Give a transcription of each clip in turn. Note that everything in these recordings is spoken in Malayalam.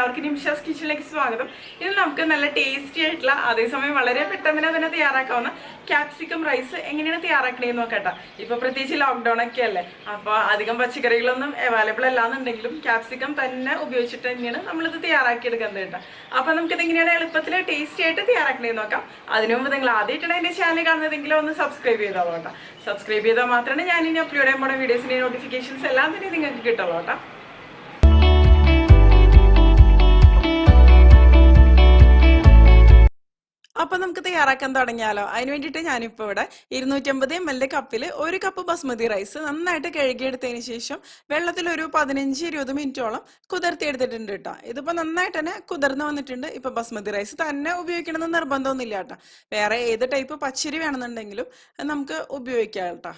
എല്ലാവർക്കും നിമിഷാസ് കിച്ചണിലേക്ക് സ്വാഗതം. ഇത് നമുക്ക് നല്ല ടേസ്റ്റി ആയിട്ടുള്ള അതേസമയം വളരെ പെട്ടെന്ന് തന്നെ തയ്യാറാക്കാവുന്ന ക്യാപ്സിക്കം റൈസ് എങ്ങനെയാണ് തയ്യാറാക്കണേന്ന് നോക്കട്ടെ. ഇപ്പൊ പ്രത്യേകിച്ച് ലോക്ക്ഡൌൺ ഒക്കെ അല്ലേ, അപ്പൊ അധികം പച്ചക്കറികളൊന്നും അവൈലബിൾ അല്ലാന്നുണ്ടെങ്കിലും ക്യാപ്സിക്കം തന്നെ ഉപയോഗിച്ചിട്ട് തന്നെയാണ് നമ്മളിത് തയ്യാറാക്കിയെടുക്കുന്നത് കേട്ടോ. അപ്പൊ നമുക്കിത് എങ്ങനെയാണ് എളുപ്പത്തിൽ ടേസ്റ്റി ആയിട്ട് തയ്യാറാക്കണേന്ന് നോക്കാം. അതിനു മുമ്പ് നിങ്ങൾ ആദ്യമായിട്ടാണ് എന്റെ ചാനൽ കാണുന്നതെങ്കിലും ഒന്ന് സബ്സ്ക്രൈബ് ചെയ്തോളൂ കേട്ടോ. സബ്സ്ക്രൈബ് ചെയ്താൽ മാത്രമേ ഞാൻ ഇനി അപ്ലോഡ് ചെയ്യാൻ പോണ വീഡിയോസിന്റെ നോട്ടിഫിക്കേഷൻസ് എല്ലാം തന്നെ നിങ്ങൾക്ക് കിട്ടുള്ളൂ കേട്ടോ. അപ്പൊ നമുക്ക് തയ്യാറാക്കാൻ തുടങ്ങിയാലോ. അതിന് വേണ്ടിയിട്ട് ഞാനിപ്പോൾ ഇവിടെ 250 ml കപ്പിൽ 1 കപ്പ് ബസ്മതി റൈസ് നന്നായിട്ട് കഴുകിയെടുത്തതിന് ശേഷം വെള്ളത്തിൽ ഒരു 15-20 മിനിറ്റോളം കുതിർത്തിയെടുത്തിട്ടുണ്ട് കേട്ടോ. ഇതിപ്പോ നന്നായിട്ട് തന്നെ കുതിർന്ന് വന്നിട്ടുണ്ട്. ഇപ്പൊ ബസ്മതി റൈസ് തന്നെ ഉപയോഗിക്കണമെന്ന് നിർബന്ധമൊന്നുമില്ല കേട്ടോ. വേറെ ഏത് ടൈപ്പ് പച്ചരി വേണമെന്നുണ്ടെങ്കിലും നമുക്ക് ഉപയോഗിക്കാം കേട്ടോ.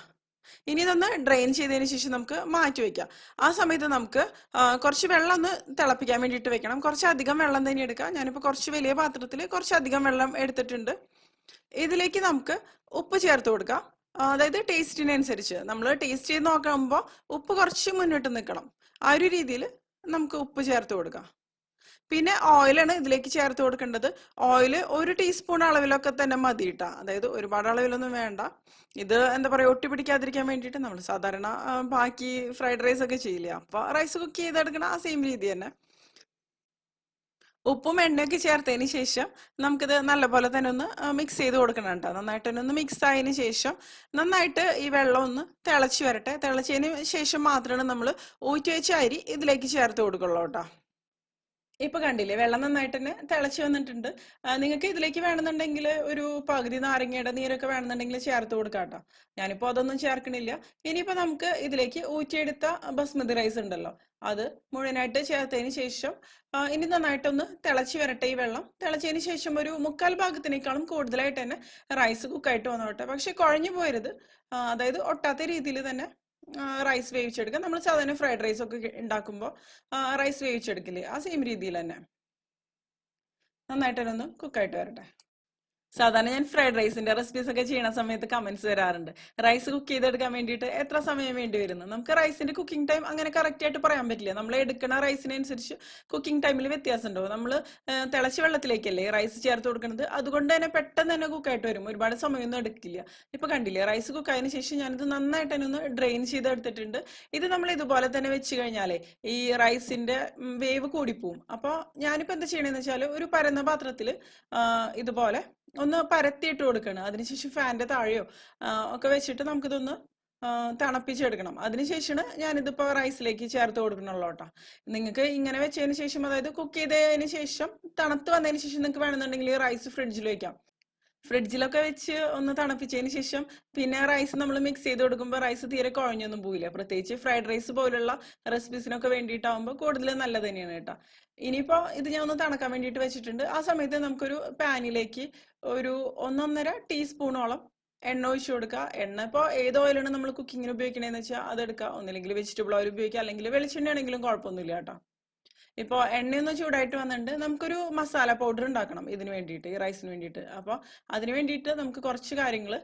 ഇനി ഇതൊന്ന് ഡ്രെയിൻ ചെയ്തതിന് ശേഷം നമുക്ക് മാറ്റി വെക്കാം. ആ സമയത്ത് നമുക്ക് കുറച്ച് വെള്ളം ഒന്ന് തിളപ്പിക്കാൻ വേണ്ടിയിട്ട് വെക്കണം. കുറച്ചധികം വെള്ളം തന്നെ എടുക്കാം. ഞാനിപ്പോൾ കുറച്ച് വലിയ പാത്രത്തിൽ കുറച്ചധികം വെള്ളം എടുത്തിട്ടുണ്ട്. ഇതിലേക്ക് നമുക്ക് ഉപ്പ് ചേർത്ത് കൊടുക്കാം. അതായത് ടേസ്റ്റിനനുസരിച്ച് നമ്മൾ ടേസ്റ്റ് ചെയ്ത് നോക്കുമ്പോൾ ഉപ്പ് കുറച്ച് മുന്നിട്ട് നിൽക്കണം. ആ ഒരു രീതിയിൽ നമുക്ക് ഉപ്പ് ചേർത്ത് കൊടുക്കാം. പിന്നെ ഓയിലാണ് ഇതിലേക്ക് ചേർത്ത് കൊടുക്കേണ്ടത്. ഓയിൽ 1 ടീസ്പൂൺ അളവിലൊക്കെ തന്നെ മതി കേട്ടോ. അതായത് ഒരുപാട് അളവിലൊന്നും വേണ്ട. ഇത് എന്താ പറയുക, ഒട്ടി പിടിക്കാതിരിക്കാൻ വേണ്ടിയിട്ട് നമ്മൾ സാധാരണ ബാക്കി ഫ്രൈഡ് റൈസ് ഒക്കെ ചെയ്യില്ലേ, അപ്പൊ റൈസ് കുക്ക് ചെയ്തെടുക്കണ ആ സെയിം രീതി തന്നെ. ഉപ്പും എണ്ണയൊക്കെ ചേർത്തതിന് ശേഷം നമുക്കിത് നല്ലപോലെ തന്നെ ഒന്ന് മിക്സ് ചെയ്ത് കൊടുക്കണം കേട്ടോ. നന്നായിട്ട് തന്നെ ഒന്ന് മിക്സ് ആയതിനു ശേഷം നന്നായിട്ട് ഈ വെള്ളം ഒന്ന് തിളച്ച് വരട്ടെ. തിളച്ചതിന് ശേഷം മാത്രമാണ് നമ്മൾ ഊറ്റി വെച്ച അരി ഇതിലേക്ക് ചേർത്ത് കൊടുക്കുള്ളൂ കേട്ടോ. ഇപ്പൊ കണ്ടില്ലേ, വെള്ളം നന്നായിട്ട് തന്നെ തിളച്ച് വന്നിട്ടുണ്ട്. നിങ്ങൾക്ക് ഇതിലേക്ക് വേണമെന്നുണ്ടെങ്കിൽ ഒരു പകുതി നാരങ്ങയുടെ നീരൊക്കെ വേണമെന്നുണ്ടെങ്കിൽ ചേർത്ത് കൊടുക്കാം കേട്ടോ. ഞാനിപ്പോ അതൊന്നും ചേർക്കണില്ല. ഇനിയിപ്പോ നമുക്ക് ഇതിലേക്ക് ഊറ്റിയെടുത്ത ബസ്മതി റൈസ് ഉണ്ടല്ലോ, അത് മുഴുവനായിട്ട് ചേർത്തതിന് ശേഷം ഇനി നന്നായിട്ടൊന്ന് തിളച്ച് വരട്ടെ. ഈ വെള്ളം തിളച്ചതിന് ശേഷം ഒരു 1/4 ഭാഗത്തിനേക്കാളും കൂടുതലായിട്ട് തന്നെ റൈസ് കുക്കായിട്ട് വന്നോട്ടെ. പക്ഷെ കുഴഞ്ഞു പോരുത്. അതായത് ഒട്ടാത്ത രീതിയിൽ തന്നെ റൈസ് വേവിച്ചെടുക്കുക. നമ്മൾ സാധാരണ ഫ്രൈഡ് റൈസ് ഒക്കെ ഉണ്ടാക്കുമ്പോൾ റൈസ് വേവിച്ചെടുക്കില്ലേ, ആ സെയിം രീതിയിൽ തന്നെ നന്നായിട്ടൊന്ന് കുക്കായിട്ട് വരട്ടെ. സാധാരണ ഞാൻ ഫ്രൈഡ് റൈസിന്റെ റെസിപ്പീസ് ഒക്കെ ചെയ്യുന്ന സമയത്ത് കമന്റ്സ് വരാറുണ്ട്, റൈസ് കുക്ക് ചെയ്തെടുക്കാൻ വേണ്ടിയിട്ട് എത്ര സമയം വേണ്ടി വരുന്നു. നമുക്ക് റൈസിന്റെ കുക്കിംഗ് ടൈം അങ്ങനെ കറക്റ്റ് ആയിട്ട് പറയാൻ പറ്റില്ല. നമ്മൾ എടുക്കുന്ന റൈസിനനുസരിച്ച് കുക്കിംഗ് ടൈമിൽ വ്യത്യാസം ഉണ്ടാവും. നമ്മൾ തിളച്ച വെള്ളത്തിലേക്കല്ലേ റൈസ് ചേർത്ത് കൊടുക്കുന്നത്, അതുകൊണ്ട് തന്നെ പെട്ടെന്ന് തന്നെ കുക്കായിട്ട് വരും. ഒരുപാട് സമയമൊന്നും എടുക്കില്ല. ഇപ്പൊ കണ്ടില്ലേ, റൈസ് കുക്കായതിനു ശേഷം ഞാനിത് നന്നായിട്ട് തന്നെ ഒന്ന് ഡ്രെയിൻ ചെയ്തെടുത്തിട്ടുണ്ട്. ഇത് നമ്മൾ ഇതുപോലെ തന്നെ വെച്ച് കഴിഞ്ഞാലേ ഈ റൈസിന്റെ വേവ് കൂടിപ്പോവും. അപ്പോൾ ഞാനിപ്പോ എന്താ ചെയ്യണമെന്ന് വെച്ചാൽ ഒരു പരന്ന പാത്രത്തിൽ ഇതുപോലെ ഒന്ന് പരത്തിയിട്ട് കൊടുക്കണം. അതിനുശേഷം ഫാനിന്റെ താഴെയോ ഒക്കെ വെച്ചിട്ട് നമുക്കിതൊന്ന് തണുപ്പിച്ചെടുക്കണം. അതിനുശേഷമാണ് ഞാനിതിപ്പോ റൈസിലേക്ക് ചേർത്ത് കൊടുക്കണുള്ളൂ കേട്ടോ. നിങ്ങൾക്ക് ഇങ്ങനെ വെച്ചതിന് ശേഷം, അതായത് കുക്ക് ചെയ്തതിന് ശേഷം തണുത്ത് വന്നതിന് ശേഷം നിങ്ങൾക്ക് വേണമെന്നുണ്ടെങ്കിൽ റൈസ് ഫ്രിഡ്ജിൽ വെക്കാം. ഫ്രിഡ്ജിലൊക്കെ വെച്ച് ഒന്ന് തണുപ്പിച്ചതിന് ശേഷം പിന്നെ റൈസ് നമ്മൾ മിക്സ് ചെയ്ത് കൊടുക്കുമ്പോൾ റൈസ് തീരെ കുഴഞ്ഞൊന്നും പോയില്ല. പ്രത്യേകിച്ച് ഫ്രൈഡ് റൈസ് പോലുള്ള റെസിപ്പീസിനൊക്കെ വേണ്ടിയിട്ടാവുമ്പോൾ കൂടുതൽ നല്ലത് തന്നെയാണ് കേട്ടോ. ഇനിയിപ്പോൾ ഇത് ഞാൻ ഒന്ന് തണുക്കാൻ വേണ്ടിയിട്ട് വെച്ചിട്ടുണ്ട്. ആ സമയത്ത് നമുക്കൊരു പാനിലേക്ക് ഒരു 1.5 ടീസ്പൂണോളം എണ്ണ ഒഴിച്ചു കൊടുക്കുക. എണ്ണ ഇപ്പോൾ ഏത് ഓയിലാണ് നമ്മൾ കുക്കിങ്ങിന് ഉപയോഗിക്കണേന്ന് വെച്ചാൽ അതെടുക്കുക. ഒന്നില്ലെങ്കിൽ വെജിറ്റബിൾ ഓയിൽ ഉപയോഗിക്കുക, അല്ലെങ്കിൽ വെളിച്ചെണ്ണ ആണെങ്കിലും കുഴപ്പമൊന്നുമില്ല കേട്ടോ. ഇപ്പോൾ എണ്ണയൊന്ന് ചൂടായിട്ട് വന്നിട്ടുണ്ട്. നമുക്കൊരു മസാല പൗഡർ ഉണ്ടാക്കണം ഇതിന് വേണ്ടിയിട്ട്, ഈ റൈസിന് വേണ്ടിയിട്ട്. അപ്പോൾ അതിന് വേണ്ടിയിട്ട് നമുക്ക് കുറച്ച് കാര്യങ്ങൾ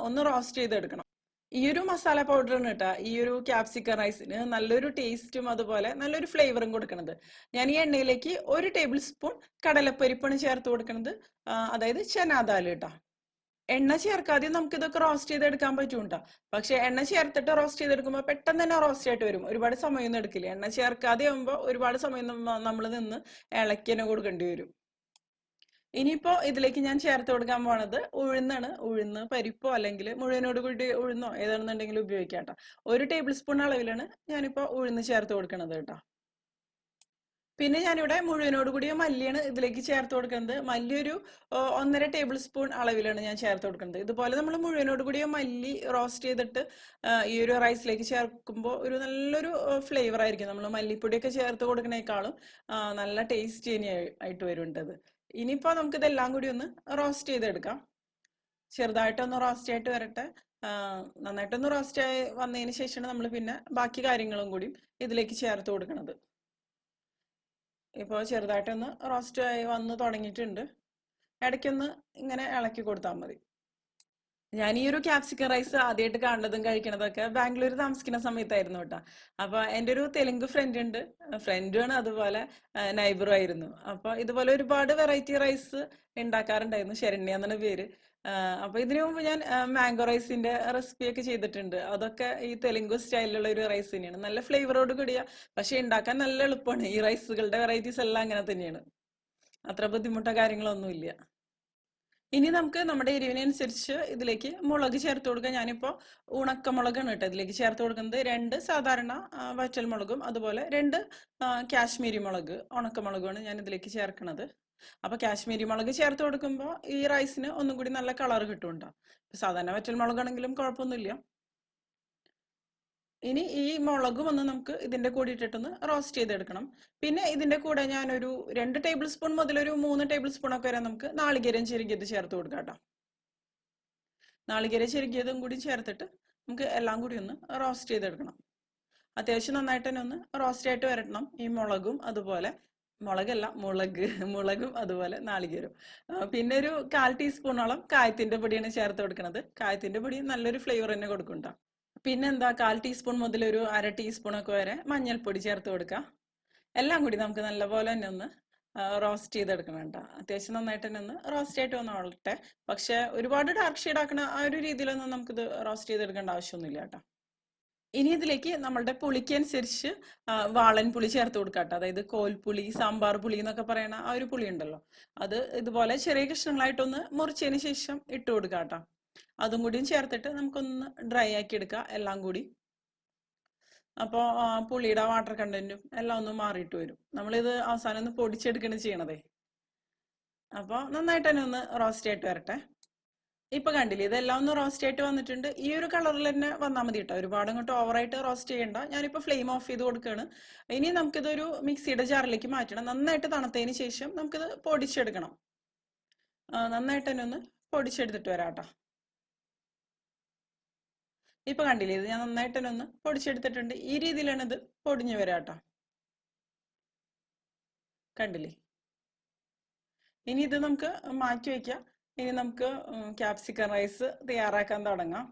ഒന്ന് റോസ്റ്റ് ചെയ്തെടുക്കണം. ഈ ഒരു മസാല പൗഡറാണ് കേട്ടോ ഈ ഒരു ക്യാപ്സിക്കം റൈസിന് നല്ലൊരു ടേസ്റ്റും അതുപോലെ നല്ലൊരു ഫ്ലേവറും കൊടുക്കുന്നത്. ഞാൻ ഈ എണ്ണയിലേക്ക് 1 ടേബിൾ സ്പൂൺ കടലപ്പരിപ്പാണ് ചേർത്ത് കൊടുക്കുന്നത്. അതായത് ചനാദാൽ കേട്ടോ. എണ്ണ ചേർക്കാതെ നമുക്ക് ഇതൊക്കെ റോസ്റ്റ് ചെയ്തെടുക്കാൻ പറ്റും കേട്ടോ. പക്ഷെ എണ്ണ ചേർത്തിട്ട് റോസ്റ്റ് ചെയ്തെടുക്കുമ്പോൾ പെട്ടെന്ന് തന്നെ റോസ്റ്റ് ആയിട്ട് വരും. ഒരുപാട് സമയമൊന്നും എടുക്കില്ല. എണ്ണ ചേർക്കാതെ ആകുമ്പോൾ ഒരുപാട് സമയം നമ്മൾ നിന്ന് ഇളക്കി തന്നെ കൊടുക്കേണ്ടി വരും. ഇനിയിപ്പോ ഇതിലേക്ക് ഞാൻ ചേർത്ത് കൊടുക്കാൻ പോണത് ഉഴുന്നാണ്. ഉഴുന്ന് പരിപ്പോ അല്ലെങ്കിൽ മുഴുവനോട് കൂടി ഉഴുന്നോ ഏതാണെന്നുണ്ടെങ്കിലും ഉപയോഗിക്കാം കേട്ടോ. 1 ടേബിൾ സ്പൂൺ അളവിലാണ് ഞാനിപ്പോ ഉഴുന്ന് ചേർത്ത് കൊടുക്കണത് കേട്ടോ. പിന്നെ ഞാനിവിടെ മുഴുവനോട് കൂടിയ മല്ലിയാണ് ഇതിലേക്ക് ചേർത്ത് കൊടുക്കുന്നത്. മല്ലി ഒരു 1.5 ടേബിൾ സ്പൂൺ അളവിലാണ് ഞാൻ ചേർത്ത് കൊടുക്കുന്നത്. ഇതുപോലെ നമ്മൾ മുഴുവനോട് കൂടിയ മല്ലി റോസ്റ്റ് ചെയ്തിട്ട് ഈ ഒരു റൈസിലേക്ക് ചേർക്കുമ്പോൾ ഒരു നല്ലൊരു ഫ്ലേവർ ആയിരിക്കും. നമ്മൾ മല്ലിപ്പൊടിയൊക്കെ ചേർത്ത് കൊടുക്കുന്നേക്കാളും നല്ല ടേസ്റ്റ് ആയിട്ട് വരുന്നത്. ഇനിയിപ്പോൾ നമുക്കിതെല്ലാം കൂടി ഒന്ന് റോസ്റ്റ് ചെയ്തെടുക്കാം. ചെറുതായിട്ടൊന്ന് റോസ്റ്റ് ആയിട്ട് വരട്ടെ. നന്നായിട്ടൊന്ന് റോസ്റ്റ് ആയി വന്നതിന് ശേഷമാണ് നമ്മൾ പിന്നെ ബാക്കി കാര്യങ്ങളും കൂടി ഇതിലേക്ക് ചേർത്ത് കൊടുക്കുന്നത്. ഇപ്പോൾ ചെറുതായിട്ടൊന്ന് റോസ്റ്റ് ആയി വന്ന് തുടങ്ങിയിട്ടുണ്ട്. ഇടയ്ക്കൊന്ന് ഇങ്ങനെ ഇളക്കി കൊടുത്താൽ മതി. ഞാൻ ഈ ഒരു ക്യാപ്സിക്കം റൈസ് ആദ്യമായിട്ട് കാണുന്നതും കഴിക്കണതൊക്കെ ബാംഗ്ലൂർ താമസിക്കുന്ന സമയത്തായിരുന്നു കേട്ടോ. അപ്പൊ എൻ്റെ ഒരു തെലുങ്ക് ഫ്രണ്ട് ഉണ്ട്, ഫ്രണ്ടുമാണ്, അതുപോലെ നൈബറും ആയിരുന്നു. അപ്പൊ ഇതുപോലെ ഒരുപാട് വെറൈറ്റി റൈസ് ഉണ്ടാക്കാറുണ്ടായിരുന്നു. ശരണ്യ എന്നാണ് പേര്. അപ്പൊ ഇതിനു മുമ്പ് ഞാൻ മാംഗോ റൈസിന്റെ റെസിപ്പി ഒക്കെ ചെയ്തിട്ടുണ്ട്. അതൊക്കെ ഈ തെലുങ്ക് സ്റ്റൈലിലുള്ള ഒരു റൈസ് തന്നെയാണ്, നല്ല ഫ്ലേവറോട് കൂടിയ. പക്ഷെ ഉണ്ടാക്കാൻ നല്ല എളുപ്പമാണ്. ഈ റൈസുകളുടെ വെറൈറ്റീസ് എല്ലാം അങ്ങനെ തന്നെയാണ്, അത്ര ബുദ്ധിമുട്ടോ കാര്യങ്ങളൊന്നുമില്ല. ഇനി നമുക്ക് നമ്മുടെ എരിവിനനുസരിച്ച് ഇതിലേക്ക് മുളക് ചേർത്ത് കൊടുക്കാം. ഞാനിപ്പോൾ ഉണക്കമുളകാണ് കേട്ടോ ഇതിലേക്ക് ചേർത്ത് കൊടുക്കുന്നത്. 2 സാധാരണ വറ്റൽ മുളകും അതുപോലെ 2 കാശ്മീരി മുളക് ഉണക്കമുളകുമാണ് ഞാൻ ഇതിലേക്ക് ചേർക്കുന്നത്. അപ്പൊ കാശ്മീരി മുളക് ചേർത്ത് കൊടുക്കുമ്പോൾ ഈ റൈസിന് ഒന്നും കൂടി നല്ല കളർ കിട്ടും. സാധാരണ വറ്റൽ മുളകാണെങ്കിലും കുഴപ്പമൊന്നുമില്ല. ഇനി ഈ മുളകും ഒന്ന് നമുക്ക് ഇതിന്റെ കൂടെ ഇട്ടിട്ടൊന്ന് റോസ്റ്റ് ചെയ്തെടുക്കണം. പിന്നെ ഇതിന്റെ കൂടെ ഞാനൊരു 2 ടേബിൾ സ്പൂൺ മുതൽ ഒരു 3 ടേബിൾ സ്പൂൺ ഒക്കെ വരെ നമുക്ക് നാളികേരം ചെരുകിയത് ചേർത്ത് കൊടുക്കാം കേട്ടോ. നാളികേരം ചെരുകിയതും കൂടി ചേർത്തിട്ട് നമുക്ക് എല്ലാം കൂടി ഒന്ന് റോസ്റ്റ് ചെയ്തെടുക്കണം. അത്യാവശ്യം നന്നായിട്ട് തന്നെ ഒന്ന് റോസ്റ്റ് ആയിട്ട് വരട്ടണം ഈ മുളകും അതുപോലെ, മുളകും അതുപോലെ നാളികേരും. പിന്നെ ഒരു 1/4 ടീസ്പൂണോളം കായത്തിന്റെ പൊടിയാണ് ചേർത്ത് കൊടുക്കുന്നത്. കായത്തിന്റെ പൊടി നല്ലൊരു ഫ്ലേവർ തന്നെ കൊടുക്കുന്നുണ്ടോ. പിന്നെന്താ 1/4 ടീസ്പൂൺ മുതൽ ഒരു 1/2 ടീസ്പൂൺ ഒക്കെ വരെ മഞ്ഞൾപ്പൊടി ചേർത്ത് കൊടുക്കുക. എല്ലാം കൂടി നമുക്ക് നല്ലപോലെ തന്നെ ഒന്ന് റോസ്റ്റ് ചെയ്തെടുക്കണം കേട്ടോ. അത്യാവശ്യം നന്നായിട്ട് തന്നെ ഒന്ന് റോസ്റ്റ് ആയിട്ട് വന്നോളട്ടെ. പക്ഷെ ഒരുപാട് ഡാർക്ക് ഷെയ്ഡ് ആക്കണ ആ ഒരു രീതിയിലൊന്നും നമുക്കിത് റോസ്റ്റ് ചെയ്തെടുക്കേണ്ട ആവശ്യമൊന്നുമില്ല കേട്ടോ. ഇനി ഇതിലേക്ക് നമ്മളുടെ പുളിക്ക് അനുസരിച്ച് വാളൻ പുളി ചേർത്ത് കൊടുക്കാം കേട്ടോ. അതായത് കോൽപ്പുളി, സാമ്പാർ പുളി എന്നൊക്കെ പറയണ ആ ഒരു പുളി ഉണ്ടല്ലോ, അത് ഇതുപോലെ ചെറിയ കഷ്ണങ്ങളായിട്ടൊന്ന് മുറിച്ചതിന് ശേഷം ഇട്ട് കൊടുക്കാം കേട്ടോ. അതും കൂടിയും ചേർത്തിട്ട് നമുക്കൊന്ന് ഡ്രൈ ആക്കി എടുക്കാം എല്ലാം കൂടി. അപ്പോൾ പുളിയുടെ വാട്ടർ കണ്ടന്റും എല്ലാം ഒന്ന് മാറിയിട്ട് വരും. നമ്മളിത് അവസാനം ഒന്ന് പൊടിച്ചെടുക്കണം ചെയ്യണതേ. അപ്പോൾ നന്നായിട്ട് തന്നെ ഒന്ന് റോസ്റ്റ് ആയിട്ട് വരട്ടെ. ഇപ്പൊ കണ്ടില്ലേ, ഇതെല്ലാം ഒന്ന് റോസ്റ്റ് ആയിട്ട് വന്നിട്ടുണ്ട്. ഈ ഒരു കളറിൽ തന്നെ വന്നാൽ മതി കേട്ടോ. ഒരുപാട് അങ്ങോട്ട് ഓവറായിട്ട് റോസ്റ്റ് ചെയ്യണ്ട. ഞാനിപ്പോൾ ഫ്ലെയിം ഓഫ് ചെയ്ത് കൊടുക്കുകയാണ്. ഇനി നമുക്കിതൊരു മിക്സിയുടെ ജാറിലേക്ക് മാറ്റണം. നന്നായിട്ട് തണുത്തതിന് ശേഷം നമുക്കിത് പൊടിച്ചെടുക്കണം. നന്നായിട്ട് തന്നെ ഒന്ന് പൊടിച്ചെടുത്തിട്ട് വരാം കേട്ടോ. ഇപ്പൊ കണ്ടില്ലേ, ഇത് ഞാൻ നന്നായിട്ട് തന്നെ ഒന്ന് പൊടിച്ചെടുത്തിട്ടുണ്ട്. ഈ രീതിയിലാണ് ഇത് പൊടിഞ്ഞു വരാട്ടോ. കണ്ടില്ലേ. ഇനി ഇത് നമുക്ക് മാറ്റി വെക്കാം. ഇനി നമുക്ക് ക്യാപ്സിക്കം റൈസ് തയ്യാറാക്കാൻ തുടങ്ങാം.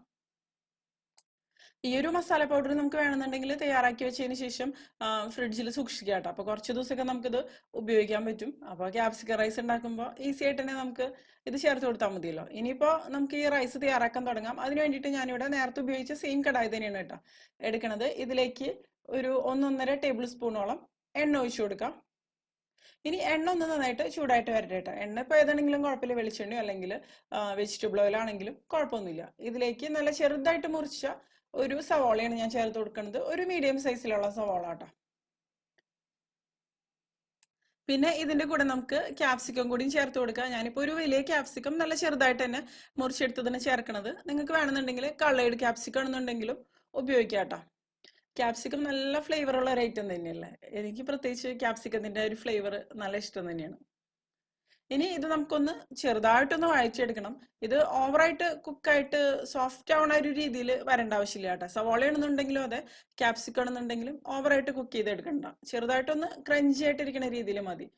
ഈ ഒരു മസാല പൗഡർ നമുക്ക് വേണമെന്നുണ്ടെങ്കിൽ തയ്യാറാക്കി വെച്ചതിന് ശേഷം ഫ്രിഡ്ജിൽ സൂക്ഷിക്കാം കേട്ടോ. അപ്പൊ കുറച്ച് ദിവസമൊക്കെ നമുക്കിത് ഉപയോഗിക്കാൻ പറ്റും. അപ്പൊ ക്യാപ്സിക്കം റൈസ് ഉണ്ടാക്കുമ്പോൾ ഈസി ആയിട്ട് തന്നെ നമുക്ക് ഇത് ചേർത്ത് കൊടുത്താൽ മതിയല്ലോ. ഇനിയിപ്പോൾ നമുക്ക് ഈ റൈസ് തയ്യാറാക്കാൻ തുടങ്ങാം. അതിന് വേണ്ടിയിട്ട് ഞാനിവിടെ നേരത്തെ ഉപയോഗിച്ച സെയിം കടായി തന്നെയാണ് കേട്ടോ എടുക്കണത്. ഇതിലേക്ക് ഒരു 1-1.5 ടേബിൾ സ്പൂണോളം എണ്ണ ഒഴിച്ചു കൊടുക്കാം. ഇനി എണ്ണ ഒന്ന് നന്നായിട്ട് ചൂടായിട്ട് വരട്ടെ കേട്ടോ. എണ്ണ ഇപ്പോൾ ഏതാണെങ്കിലും കുഴപ്പമില്ല, വെളിച്ചെണ്ണയോ അല്ലെങ്കിൽ വെജിറ്റബിൾ ഓയിൽ ആണെങ്കിലും കുഴപ്പമൊന്നുമില്ല. ഇതിലേക്ക് നല്ല ചെറുതായിട്ട് മുറിച്ച ഒരു സവാളയാണ് ഞാൻ ചേർത്ത് കൊടുക്കുന്നത്. ഒരു മീഡിയം സൈസിലുള്ള സവാള കേട്ടോ. പിന്നെ ഇതിന്റെ കൂടെ നമുക്ക് ക്യാപ്സിക്കം കൂടിയും ചേർത്ത് കൊടുക്കാം. ഞാനിപ്പോൾ ഒരു വലിയ ക്യാപ്സിക്കം നല്ല ചെറുതായിട്ട് തന്നെ മുറിച്ചെടുത്തതിന് ചേർക്കണത്. നിങ്ങൾക്ക് വേണമെന്നുണ്ടെങ്കിൽ കളേർഡ് ക്യാപ്സിക്കം ആണെന്നുണ്ടെങ്കിലും ഉപയോഗിക്കാം കേട്ടോ. ക്യാപ്സിക്കം നല്ല ഫ്ലേവറുള്ള ഒരു ഐറ്റം തന്നെയല്ലേ. എനിക്ക് പ്രത്യേകിച്ച് ക്യാപ്സിക്കത്തിന്റെ ഒരു ഫ്ലേവർ നല്ല ഇഷ്ടം തന്നെയാണ്. ഇനി ഇത് നമുക്കൊന്ന് ചെറുതായിട്ടൊന്ന് വഴച്ചെടുക്കണം. ഇത് ഓവറായിട്ട് കുക്കായിട്ട് സോഫ്റ്റ് ആവണ ഒരു രീതിയിൽ വരേണ്ട ആവശ്യമില്ല കേട്ടോ. സവാള ആണെന്നുണ്ടെങ്കിലും അതെ, ക്യാപ്സിക്കം ആണെന്നുണ്ടെങ്കിലും ഓവറായിട്ട് കുക്ക് ചെയ്തെടുക്കണ്ട. ചെറുതായിട്ടൊന്ന് ക്രഞ്ചി ആയിട്ടിരിക്കുന്ന രീതിയിൽ മതി.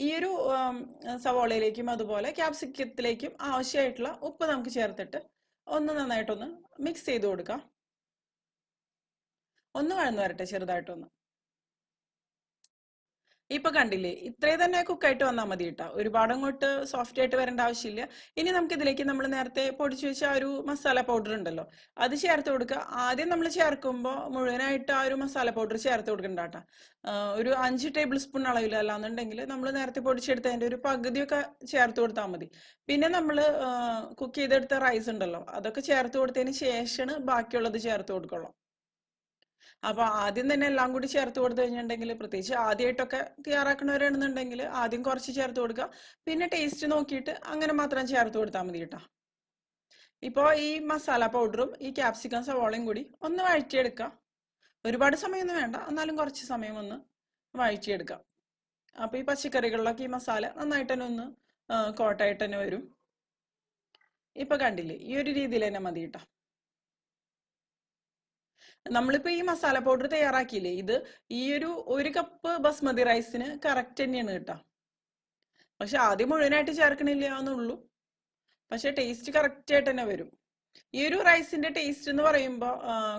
ഈ ഒരു സവാളയിലേക്കും അതുപോലെ ക്യാപ്സിക്കത്തിലേക്കും ആവശ്യമായിട്ടുള്ള ഉപ്പ് നമുക്ക് ചേർത്തിട്ട് ഒന്ന് നന്നായിട്ടൊന്ന് മിക്സ് ചെയ്ത് കൊടുക്കാം. ഒന്ന് വഴന്നു വരട്ടെ ചെറുതായിട്ടൊന്ന്. ഇപ്പൊ കണ്ടില്ലേ, ഇത്രേ തന്നെ കുക്കായിട്ട് വന്നാൽ മതി കേട്ടോ. ഒരുപാട് അങ്ങോട്ട് സോഫ്റ്റ് ആയിട്ട് വരേണ്ട ആവശ്യമില്ല. ഇനി നമുക്ക് ഇതിലേക്ക് നമ്മൾ നേരത്തെ പൊടിച്ചു വെച്ച ആ ഒരു മസാല പൗഡർ ഉണ്ടല്ലോ, അത് ചേർത്ത് കൊടുക്കുക. ആദ്യം നമ്മൾ ചേർക്കുമ്പോൾ മുഴുവനായിട്ട് ആ ഒരു മസാല പൗഡർ ചേർത്ത് കൊടുക്കണ്ട കേട്ടോ. ഒരു 5 ടേബിൾ സ്പൂൺ അളവിൽ, അല്ലാന്നുണ്ടെങ്കിൽ നമ്മൾ നേരത്തെ പൊടിച്ചെടുത്തതിന്റെ ഒരു പകുതിയൊക്കെ ചേർത്ത് കൊടുത്താൽ മതി. പിന്നെ നമ്മൾ കുക്ക് ചെയ്തെടുത്ത റൈസ് ഉണ്ടല്ലോ, അതൊക്കെ ചേർത്ത് കൊടുത്തതിന് ശേഷമാണ് ബാക്കിയുള്ളത് ചേർത്ത് കൊടുക്കുള്ളൂ. അപ്പൊ ആദ്യം തന്നെ എല്ലാം കൂടി ചേർത്ത് കൊടുത്തു കഴിഞ്ഞിട്ടുണ്ടെങ്കിൽ, പ്രത്യേകിച്ച് ആദ്യമായിട്ടൊക്കെ തയ്യാറാക്കണവരാണെന്നുണ്ടെങ്കിൽ ആദ്യം കുറച്ച് ചേർത്ത് കൊടുക്കുക. പിന്നെ ടേസ്റ്റ് നോക്കിയിട്ട് അങ്ങനെ മാത്രം ചേർത്ത് കൊടുത്താൽ മതി കേട്ടോ. ഇപ്പോൾ ഈ മസാല പൗഡറും ഈ ക്യാപ്സിക്കം സവോളയും കൂടി ഒന്ന് വഴറ്റിയെടുക്കാം. ഒരുപാട് സമയമൊന്നും വേണ്ട, എന്നാലും കുറച്ച് സമയം ഒന്ന് വഴറ്റിയെടുക്കാം. അപ്പൊ ഈ പച്ചക്കറികളിലൊക്കെ ഈ മസാല നന്നായിട്ട് തന്നെ ഒന്ന് കോട്ടായിട്ട് തന്നെ വരും. ഇപ്പൊ കണ്ടില്ലേ, ഈ ഒരു രീതിയിൽ തന്നെ മതി കേട്ടോ. നമ്മളിപ്പോ ഈ മസാല പൗഡർ തയ്യാറാക്കിയില്ലേ, ഇത് ഈ ഒരു കപ്പ് ബസ്മതി റൈസിന് കറക്റ്റ് തന്നെയാണ് കേട്ടോ. പക്ഷെ ആദ്യം മുഴുവനായിട്ട് ചേർക്കണില്ല എന്നുള്ളൂ. പക്ഷെ ടേസ്റ്റ് കറക്റ്റ് ആയിട്ട് തന്നെ വരും. ഈ ഒരു റൈസിന്റെ ടേസ്റ്റ് എന്ന് പറയുമ്പോൾ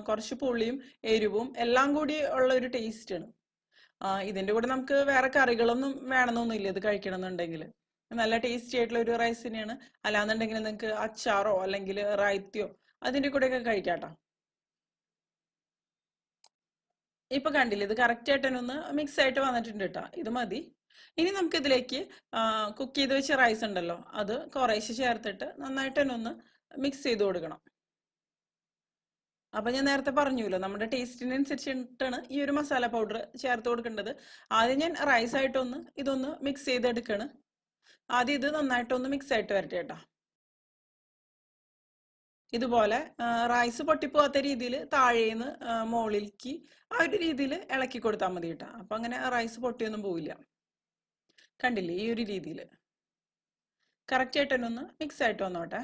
കുറച്ച് പുളിയും എരിവും എല്ലാം കൂടി ഉള്ള ഒരു ടേസ്റ്റ് ആണ്. ഇതിന്റെ കൂടെ നമുക്ക് വേറെ കറികളൊന്നും വേണമെന്നൊന്നുമില്ല ഇത് കഴിക്കണം എന്നുണ്ടെങ്കിൽ. നല്ല ടേസ്റ്റി ആയിട്ടുള്ള ഒരു റൈസ് തന്നെയാണ്. അല്ലാന്നുണ്ടെങ്കിൽ നിങ്ങൾക്ക് അച്ചാറോ അല്ലെങ്കിൽ റായ്ത്തിയോ അതിന്റെ കൂടെയൊക്കെ കഴിക്കാട്ടോ. ഇപ്പൊ കണ്ടില്ലേ, ഇത് കറക്റ്റ് ആയിട്ട് തന്നെ ഒന്ന് മിക്സ് ആയിട്ട് വന്നിട്ടുണ്ട് കേട്ടോ. ഇത് മതി. ഇനി നമുക്ക് ഇതിലേക്ക് കുക്ക് ചെയ്ത് വെച്ച റൈസ് ഉണ്ടല്ലോ, അത് കുറേശ്ശെ ചേർത്തിട്ട് നന്നായിട്ട് തന്നെ ഒന്ന് മിക്സ് ചെയ്ത് കൊടുക്കണം. അപ്പൊ ഞാൻ നേരത്തെ പറഞ്ഞല്ലോ, നമ്മുടെ ടേസ്റ്റിനനുസരിച്ചിട്ടാണ് ഈ ഒരു മസാല പൗഡർ ചേർത്ത് കൊടുക്കേണ്ടത്. ആദ്യം ഞാൻ റൈസ് ആയിട്ടൊന്ന് ഇതൊന്ന് മിക്സ് ചെയ്തെടുക്കാണ്. ആദ്യം ഇത് നന്നായിട്ടൊന്ന് മിക്സ് ആയിട്ട് വരട്ടെ കേട്ടോ. ഇതുപോലെ റൈസ് പൊട്ടിപ്പോവാത്ത രീതിയിൽ താഴേന്ന് മുകളിലേക്ക് ആ ഒരു രീതിയിൽ ഇളക്കി കൊടുത്താൽ മതി കേട്ടോ. അപ്പൊ അങ്ങനെ റൈസ് പൊട്ടിയൊന്നും പോവില്ല. കണ്ടില്ലേ, ഈ ഒരു രീതിയിൽ കറക്റ്റ് ആയിട്ട് തന്നെ ഒന്ന് മിക്സ് ആയിട്ട് വന്നോട്ടെ.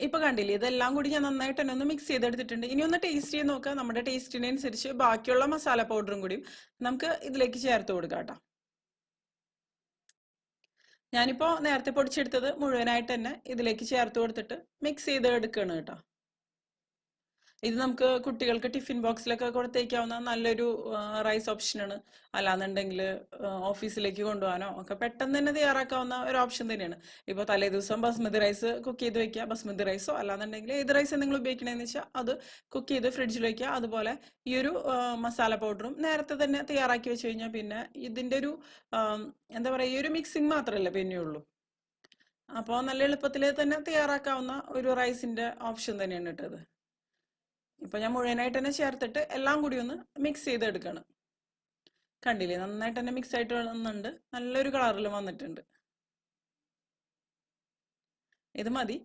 ഇപ്പൊ കണ്ടില്ലേ, ഇതെല്ലാം കൂടി ഞാൻ നന്നായിട്ട് തന്നെ ഒന്ന് മിക്സ് ചെയ്തെടുത്തിട്ടുണ്ട്. ഇനി ഒന്ന് ടേസ്റ്റ് ചെയ്ത് നോക്കാം. നമ്മുടെ ടേസ്റ്റിനനുസരിച്ച് ബാക്കിയുള്ള മസാല പൗഡറും കൂടി നമുക്ക് ഇതിലേക്ക് ചേർത്ത് കൊടുക്കാം കേട്ടോ. ഞാനിപ്പോ നേരത്തെ പൊടിച്ചെടുത്തത് മുഴുവനായിട്ട് തന്നെ ഇതിലേക്ക് ചേർത്ത് കൊടുത്തിട്ട് മിക്സ് ചെയ്ത് എടുക്കുകയാണ് കേട്ടോ. ഇത് നമുക്ക് കുട്ടികൾക്ക് ടിഫിൻ ബോക്സിലൊക്കെ കൊടുത്തേക്കാവുന്ന നല്ലൊരു റൈസ് ഓപ്ഷനാണ്. അല്ലാന്നുണ്ടെങ്കിൽ ഓഫീസിലേക്ക് കൊണ്ടുപോകാനോ ഒക്കെ പെട്ടെന്ന് തന്നെ തയ്യാറാക്കാവുന്ന ഒരു ഓപ്ഷൻ തന്നെയാണ്. ഇപ്പോൾ തലേ ദിവസം ബസ്മതി റൈസ് കുക്ക് ചെയ്ത് വെക്കുക, ബസ്മതി റൈസോ അല്ലാന്നുണ്ടെങ്കിൽ ഏത് റൈസ് നിങ്ങൾ ഉപയോഗിക്കണമെന്ന് വെച്ചാൽ അത് കുക്ക് ചെയ്ത് ഫ്രിഡ്ജിൽ വെക്കുക. അതുപോലെ ഈ ഒരു മസാല പൗഡറും നേരത്തെ തന്നെ തയ്യാറാക്കി വെച്ച് കഴിഞ്ഞാൽ പിന്നെ ഇതിൻ്റെ ഒരു എന്താ പറയുക, ഈ ഒരു മിക്സിങ് മാത്രമല്ല പിന്നെയുള്ളൂ. അപ്പോൾ നല്ല എളുപ്പത്തിൽ തന്നെ തയ്യാറാക്കാവുന്ന ഒരു റൈസിന്റെ ഓപ്ഷൻ തന്നെയാണ് ഇട്ടത്. ഇപ്പൊ ഞാൻ മുഴുവനായിട്ട് തന്നെ ചേർത്തിട്ട് എല്ലാം കൂടി ഒന്ന് മിക്സ് ചെയ്തെടുക്കണം. കണ്ടില്ലേ, നന്നായിട്ട് തന്നെ മിക്സ് ആയിട്ട് വന്നുണ്ട്. നല്ലൊരു കളറിൽ വന്നിട്ടുണ്ട്. ഇത് മതി.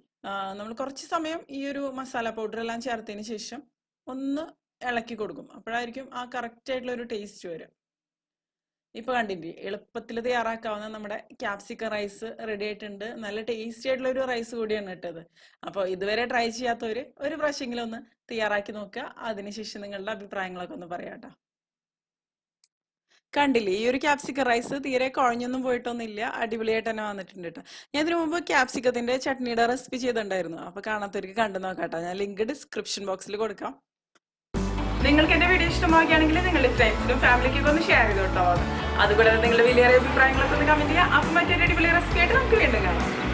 നമ്മൾ കുറച്ച് സമയം ഈ ഒരു മസാല പൗഡർ എല്ലാം ചേർത്തതിന് ശേഷം ഒന്ന് ഇളക്കി കൊടുക്കും. അപ്പോഴായിരിക്കും ആ കറക്റ്റ് ആയിട്ടുള്ള ഒരു ടേസ്റ്റ് വരും. ഇപ്പൊ കണ്ടില്ലേ, എളുപ്പത്തിൽ തയ്യാറാക്കാവുന്ന നമ്മുടെ ക്യാപ്സിക്കം റൈസ് റെഡി ആയിട്ടുണ്ട്. നല്ല ടേസ്റ്റി ആയിട്ടുള്ള ഒരു റൈസ് കൂടിയാണ് ഇട്ടത്. അപ്പോൾ ഇതുവരെ ട്രൈ ചെയ്യാത്തവര് ഒരു പ്രാവശ്യമെങ്കിലും ഒന്ന് തയ്യാറാക്കി നോക്കുക. അതിനുശേഷം നിങ്ങളുടെ അഭിപ്രായങ്ങളൊക്കെ ഒന്ന് പറയാട്ടോ. കണ്ടില്ലേ, ഈ ഒരു ക്യാപ്സിക്കം റൈസ് തീരെ കുഴഞ്ഞൊന്നും പോയിട്ടൊന്നുമില്ല, അടിപൊളിയായിട്ട് തന്നെ വന്നിട്ടുണ്ട് കേട്ടോ. ഞാൻ ഇതിനു മുമ്പ് ക്യാപ്സിക്കത്തിന്റെ ചട്നിയുടെ റെസിപ്പി ചെയ്തിട്ടുണ്ടായിരുന്നു. അപ്പൊ കാണാത്തവർക്ക് കണ്ടു നോക്കാട്ടോ. ഞാൻ ലിങ്ക് ഡിസ്ക്രിപ്ഷൻ ബോക്സിൽ കൊടുക്കാം. നിങ്ങൾക്ക് എന്റെ വീഡിയോ ഇഷ്ടമാവുകയാണെങ്കിൽ നിങ്ങളുടെ ഫ്രണ്ട്സിനും ഫാമിലിക്കൊക്കെ ഒന്ന് ഷെയർ ചെയ്ത് കേട്ടോ. അതുകൂടാതെ നിങ്ങളുടെ വലിയ അഭിപ്രായങ്ങളൊക്കെ ഒന്ന് കമന്റ് ചെയ്യുക. അപ്പം മറ്റൊരു അടിപൊളി റെസിപ്പി ആയിട്ട് നമുക്ക് വീണ്ടും കാണാം.